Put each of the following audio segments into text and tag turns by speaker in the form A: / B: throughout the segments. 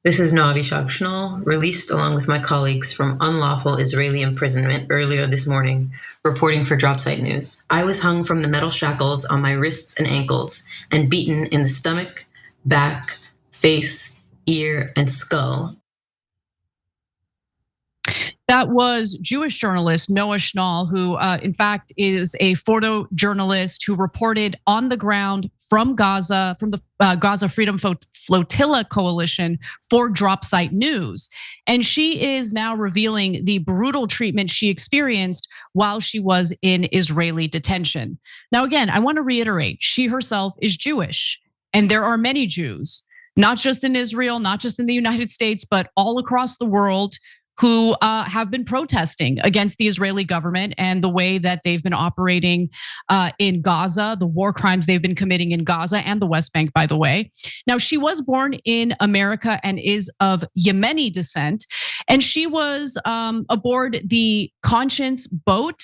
A: This is Noa Avishag Schnall, released along with my colleagues from unlawful Israeli imprisonment earlier this morning, reporting for Dropsite News. I was hung from the metal shackles on my wrists and ankles and beaten in the stomach, back, face, ear, and skull.
B: That was Jewish journalist Noa Schnall, who in fact is a photojournalist who reported on the ground from Gaza, from the Gaza Freedom Flotilla Coalition for Dropsite News. And she is now revealing the brutal treatment she experienced while she was in Israeli detention. Now, again, I want to reiterate, she herself is Jewish, and there are many Jews, not just in Israel, not just in the United States, but all across the world, who have been protesting against the Israeli government and the way that they've been operating in Gaza, the war crimes they've been committing in Gaza and the West Bank, by the way. Now, she was born in America and is of Yemeni descent. And she was aboard the Conscience boat,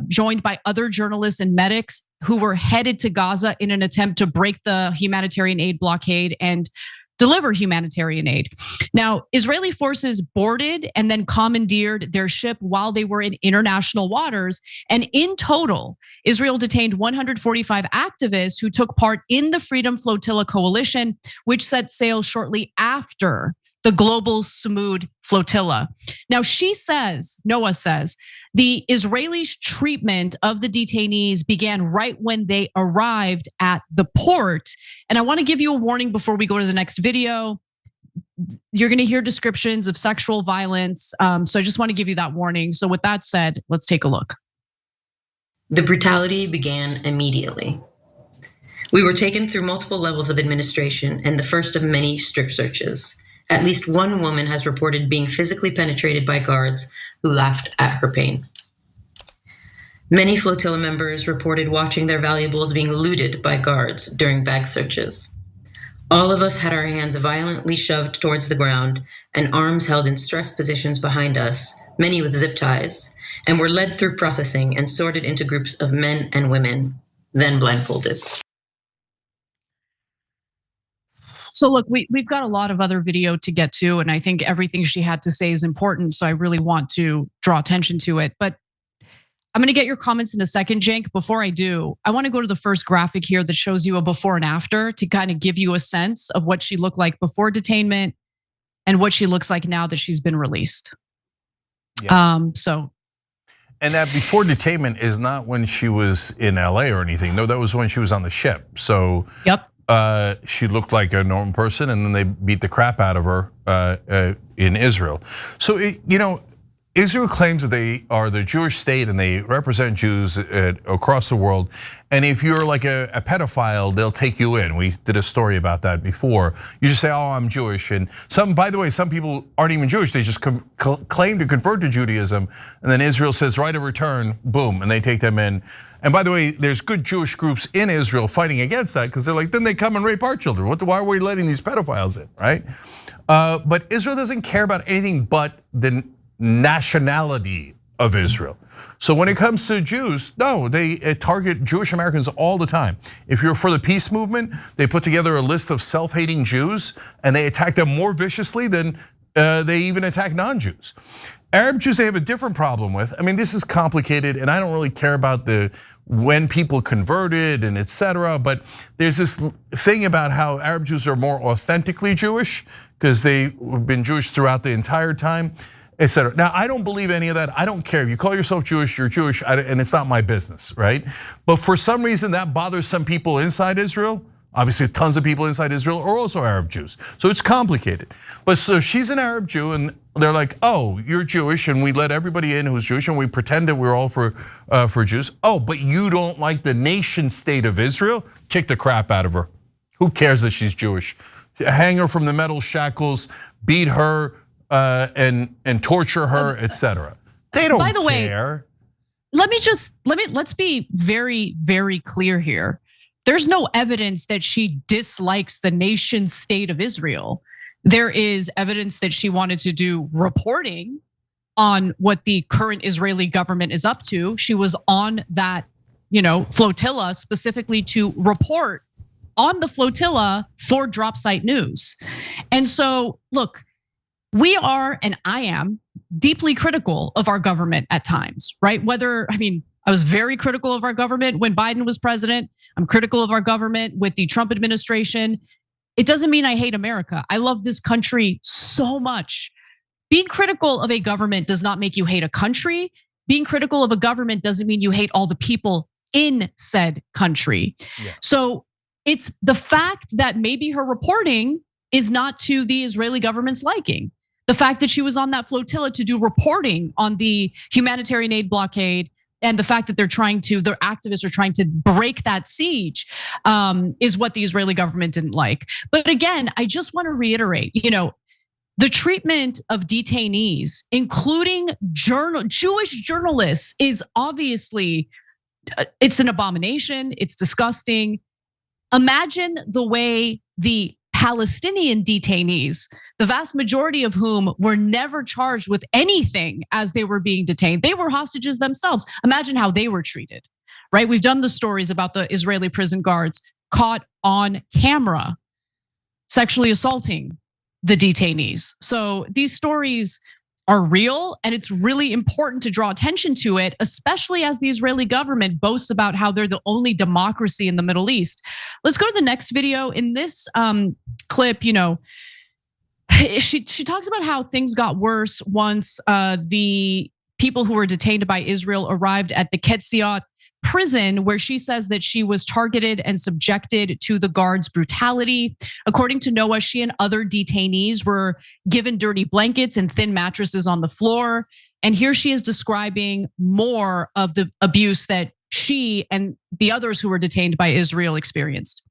B: joined by other journalists and medics who were headed to Gaza in an attempt to break the humanitarian aid blockade and deliver humanitarian aid. Now, Israeli forces boarded and then commandeered their ship while they were in international waters. And in total, Israel detained 145 activists who took part in the Freedom Flotilla Coalition, which set sail shortly after the global Samud flotilla. Now, Noa says, the Israelis' treatment of the detainees began right when they arrived at the port. And I want to give you a warning before we go to the next video. You're going to hear descriptions of sexual violence. So I just want to give you that warning. So with that said, let's take a look.
A: The brutality began immediately. We were taken through multiple levels of administration and the first of many strip searches. At least one woman has reported being physically penetrated by guards who laughed at her pain. Many flotilla members reported watching their valuables being looted by guards during bag searches. All of us had our hands violently shoved towards the ground and arms held in stress positions behind us, many with zip ties, and were led through processing and sorted into groups of men and women, then blindfolded.
B: So look, we've got a lot of other video to get to, and I think everything she had to say is important, so I really want to draw attention to it. But I'm gonna get your comments in a second, Cenk. Before I do, I wanna go to the first graphic here that shows you a before and after to kind of give you a sense of what she looked like before detainment and what she looks like now that she's been released. Yeah.
C: And that before detainment is not when she was in LA or anything. No, that was when she was on the ship. So
B: yep.
C: She looked like a normal person, and then they beat the crap out of her in Israel. So Israel claims that they are the Jewish state and they represent Jews across the world. And if you're like a pedophile, they'll take you in. We did a story about that before. You just say, "Oh, I'm Jewish," and by the way, some people aren't even Jewish. They just claim to convert to Judaism, and then Israel says, "Right of return," boom, and they take them in. And by the way, there's good Jewish groups in Israel fighting against that because they're like, then they come and rape our children. Why are we letting these pedophiles in, right? But Israel doesn't care about anything but the nationality of Israel. So when it comes to Jews, no, they target Jewish Americans all the time. If you're for the peace movement, they put together a list of self-hating Jews and they attack them more viciously than they even attack non-Jews. Arab Jews, they have a different problem with. I mean, this is complicated, and I don't really care about when people converted and etc. But there's this thing about how Arab Jews are more authentically Jewish because they've been Jewish throughout the entire time, etc. Now, I don't believe any of that. I don't care. If you call yourself Jewish, you're Jewish, and it's not my business, right? But for some reason, that bothers some people inside Israel. Obviously, tons of people inside Israel are also Arab Jews. So it's complicated. But so she's an Arab Jew, and they're like, "Oh, you're Jewish," and we let everybody in who's Jewish, and we pretend that we're all for Jews. Oh, but you don't like the nation state of Israel? Kick the crap out of her. Who cares that she's Jewish? Hang her from the metal shackles, beat her, and torture her, etc. They don't care. By the
B: way, let's be very, very clear here. There's no evidence that she dislikes the nation state of Israel. There is evidence that she wanted to do reporting on what the current Israeli government is up to. She was on that, flotilla specifically to report on the flotilla for drop site news. And so, look, we are, and I am, deeply critical of our government at times, right? I was very critical of our government when Biden was president. I'm critical of our government with the Trump administration. It doesn't mean I hate America. I love this country so much. Being critical of a government does not make you hate a country. Being critical of a government doesn't mean you hate all the people in said country. Yeah. So it's the fact that maybe her reporting is not to the Israeli government's liking. The fact that she was on that flotilla to do reporting on the humanitarian aid blockade, and the fact that their activists are trying to break that siege is what the Israeli government didn't like. But again, I just want to reiterate, the treatment of detainees, including Jewish journalists, is obviously, it's an abomination, it's disgusting. Imagine the way the Palestinian detainees, the vast majority of whom were never charged with anything as they were being detained. They were hostages themselves. Imagine how they were treated, right? We've done the stories about the Israeli prison guards caught on camera sexually assaulting the detainees. So these stories are real, and it's really important to draw attention to it, especially as the Israeli government boasts about how they're the only democracy in the Middle East. Let's go to the next video. In this clip, she talks about how things got worse once the people who were detained by Israel arrived at the Ketziot prison, where she says that she was targeted and subjected to the guards' brutality. According to Noa, she and other detainees were given dirty blankets and thin mattresses on the floor. And here she is describing more of the abuse that she and the others who were detained by Israel experienced.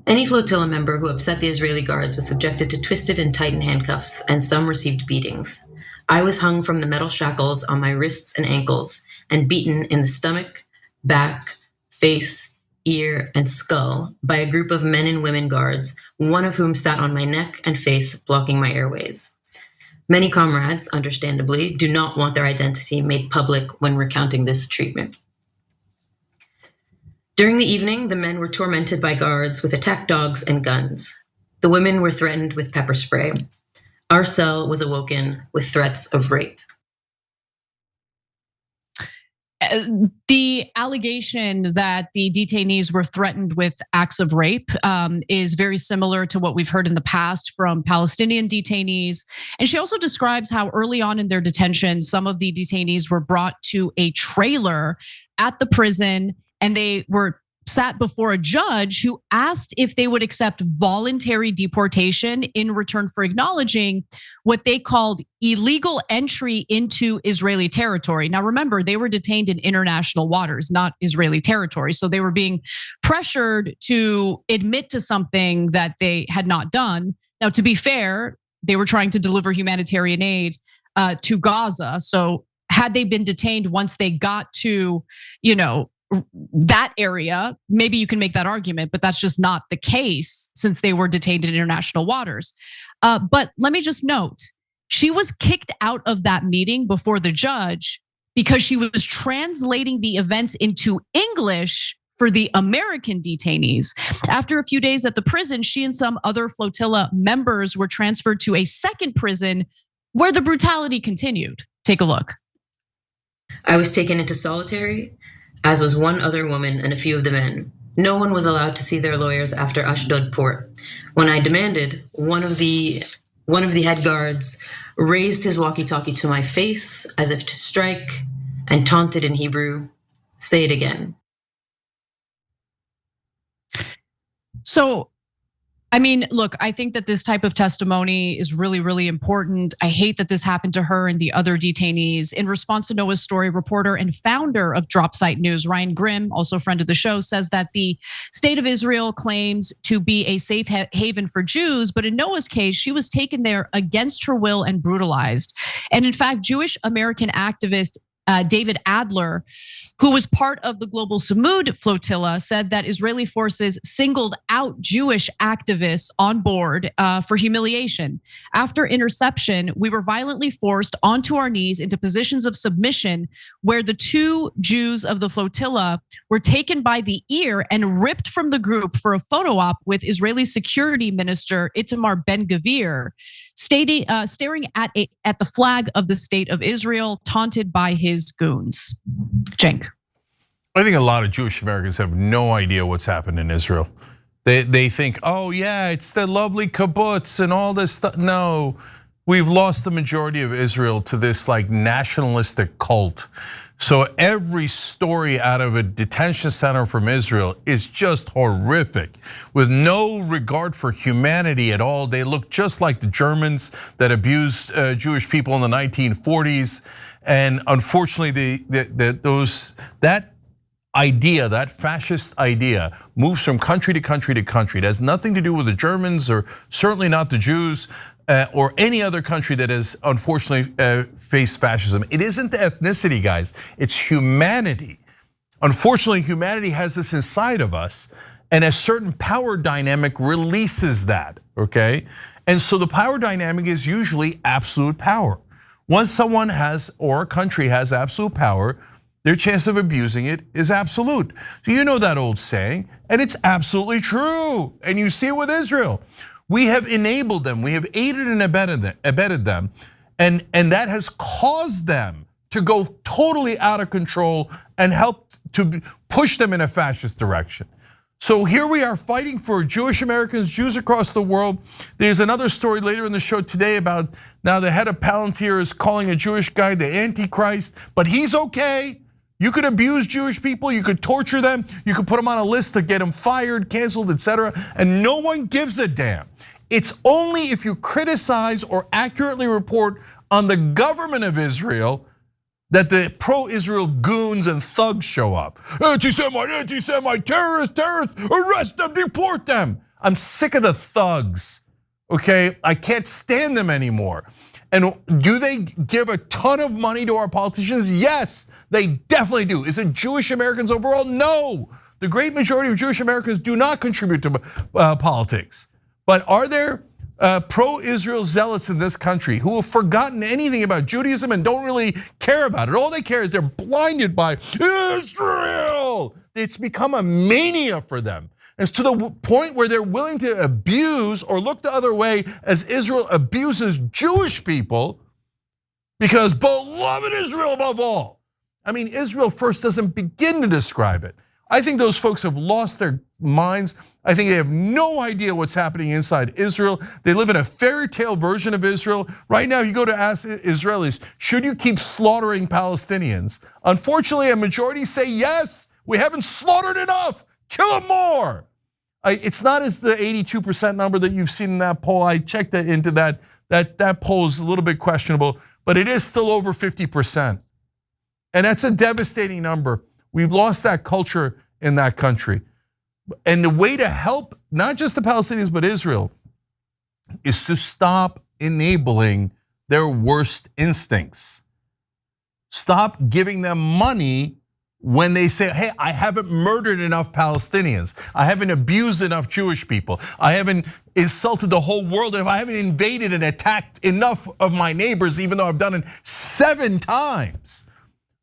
A: Any flotilla member who upset the Israeli guards was subjected to twisted and tightened handcuffs, and some received beatings. I was hung from the metal shackles on my wrists and ankles and beaten in the stomach, back, face, ear, and skull by a group of men and women guards, one of whom sat on my neck and face, blocking my airways. Many comrades, understandably, do not want their identity made public when recounting this treatment. During the evening, the men were tormented by guards with attack dogs and guns. The women were threatened with pepper spray. Our cell was awoken with threats of rape.
B: The allegation that the detainees were threatened with acts of rape is very similar to what we've heard in the past from Palestinian detainees. And she also describes how early on in their detention, some of the detainees were brought to a trailer at the prison, and they were sat before a judge who asked if they would accept voluntary deportation in return for acknowledging what they called illegal entry into Israeli territory. Now, remember, they were detained in international waters, not Israeli territory. So they were being pressured to admit to something that they had not done. Now, to be fair, they were trying to deliver humanitarian aid to Gaza. So had they been detained once they got to, that area, maybe you can make that argument, but that's just not the case since they were detained in international waters. But let me just note, she was kicked out of that meeting before the judge because she was translating the events into English for the American detainees. After a few days at the prison, she and some other flotilla members were transferred to a second prison where the brutality continued. Take a look.
A: I was taken into solitary, as was one other woman and a few of the men. No one was allowed to see their lawyers after Ashdod port. When I demanded, one of the head guards raised his walkie-talkie to my face as if to strike and taunted in Hebrew, "Say it again."
B: So, look, I think that this type of testimony is really, really important. I hate that this happened to her and the other detainees. In response to Noah's story, reporter and founder of Drop Site News, Ryan Grimm, also a friend of the show, says that the state of Israel claims to be a safe haven for Jews, but in Noah's case, she was taken there against her will and brutalized. And in fact, Jewish American activist David Adler, who was part of the Global Samud flotilla, said that Israeli forces singled out Jewish activists on board for humiliation. After interception, we were violently forced onto our knees into positions of submission where the 2 Jews of the flotilla were taken by the ear and ripped from the group for a photo op with Israeli Security Minister Itamar Ben-Gvir, staring at the flag of the state of Israel, taunted by his goons. Cenk.
C: I think a lot of Jewish Americans have no idea what's happened in Israel. They think, oh yeah, it's the lovely kibbutz and all this stuff. No, we've lost the majority of Israel to this like nationalistic cult. So every story out of a detention center from Israel is just horrific, with no regard for humanity at all. They look just like the Germans that abused Jewish people in the 1940s. And unfortunately, that idea, that fascist idea, moves from country to country to country. It has nothing to do with the Germans, or certainly not the Jews, or any other country that has unfortunately faced fascism. It isn't the ethnicity, guys, it's humanity. Unfortunately, humanity has this inside of us, and a certain power dynamic releases that, okay? And so the power dynamic is usually absolute power. Once someone has, or a country has absolute power, their chance of abusing it is absolute. So you know that old saying, and it's absolutely true. And you see it with Israel. We have enabled them, we have aided and abetted them, and that has caused them to go totally out of control and helped to push them in a fascist direction. So here we are fighting for Jewish Americans, Jews across the world. There's another story later in the show today about now the head of Palantir is calling a Jewish guy the Antichrist, but he's okay. You could abuse Jewish people, you could torture them, you could put them on a list to get them fired, canceled, etc., and no one gives a damn. It's only if you criticize or accurately report on the government of Israel that the pro-Israel goons and thugs show up. Anti-Semite, terrorists, arrest them, deport them. I'm sick of the thugs, okay? I can't stand them anymore. And do they give a ton of money to our politicians? Yes, they definitely do. Is it Jewish Americans overall? No. The great majority of Jewish Americans do not contribute to politics. But are there pro-Israel zealots in this country who have forgotten anything about Judaism and don't really care about it? All they care is they're blinded by Israel. It's become a mania for them. It's to the point where they're willing to abuse or look the other way as Israel abuses Jewish people, because beloved Israel above all. I mean, Israel first doesn't begin to describe it. I think those folks have lost their minds. I think they have no idea what's happening inside Israel. They live in a fairy tale version of Israel. Right now, you go to ask Israelis, should you keep slaughtering Palestinians? Unfortunately, a majority say yes, we haven't slaughtered enough, kill them more. It's not as the 82% number that you've seen in that poll. I checked that into that poll is a little bit questionable, but it is still over 50%. And that's a devastating number. We've lost that culture in that country. And the way to help, not just the Palestinians, but Israel, is to stop enabling their worst instincts. Stop giving them money when they say, hey, I haven't murdered enough Palestinians. I haven't abused enough Jewish people. I haven't insulted the whole world. And if I haven't invaded and attacked enough of my neighbors, even though I've done it 7 times.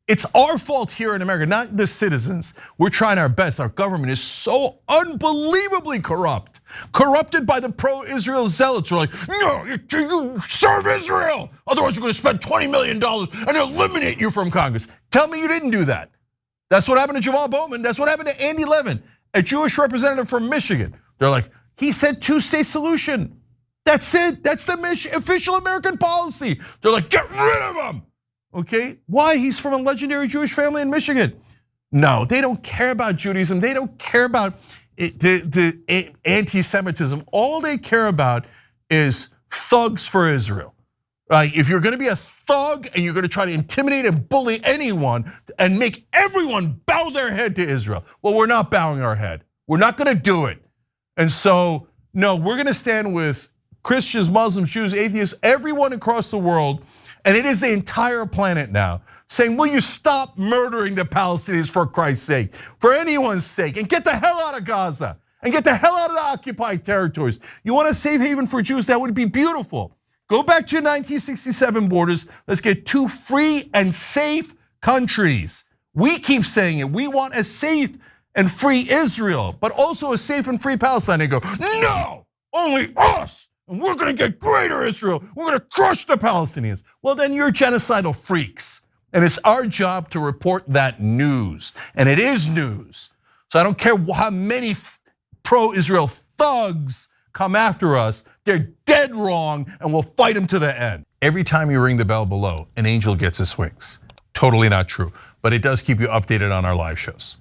C: It's our fault here in America, not the citizens. We're trying our best. Our government is so unbelievably corrupt. Corrupted by the pro-Israel zealots who are like, no, you serve Israel. Otherwise, we're going to spend $20 million and eliminate you from Congress. Tell me you didn't do that. That's what happened to Jamal Bowman. That's what happened to Andy Levin, a Jewish representative from Michigan. They're like, he said 2-state solution. That's it. That's the official American policy. They're like, get rid of him. Okay, why? He's from a legendary Jewish family in Michigan. No, they don't care about Judaism. They don't care about the anti-Semitism. All they care about is thugs for Israel. If you're gonna be a thug and you're gonna try to intimidate and bully anyone and make everyone bow their head to Israel, well, we're not bowing our head. We're not gonna do it. And so, no, we're gonna stand with Christians, Muslims, Jews, atheists, everyone across the world, and it is the entire planet now, saying, will you stop murdering the Palestinians for Christ's sake, for anyone's sake, and get the hell out of Gaza, and get the hell out of the occupied territories. You want a safe haven for Jews? That would be beautiful. Go back to your 1967 borders. Let's get 2 free and safe countries. We keep saying it. We want a safe and free Israel, but also a safe and free Palestine. They go, no, only us. And we're gonna get greater Israel. We're gonna crush the Palestinians. Well, then you're genocidal freaks. And it's our job to report that news. And it is news. So I don't care how many pro-Israel thugs come after us. They're dead wrong, and we'll fight them to the end. Every time you ring the bell below, an angel gets his wings. Totally not true, but it does keep you updated on our live shows.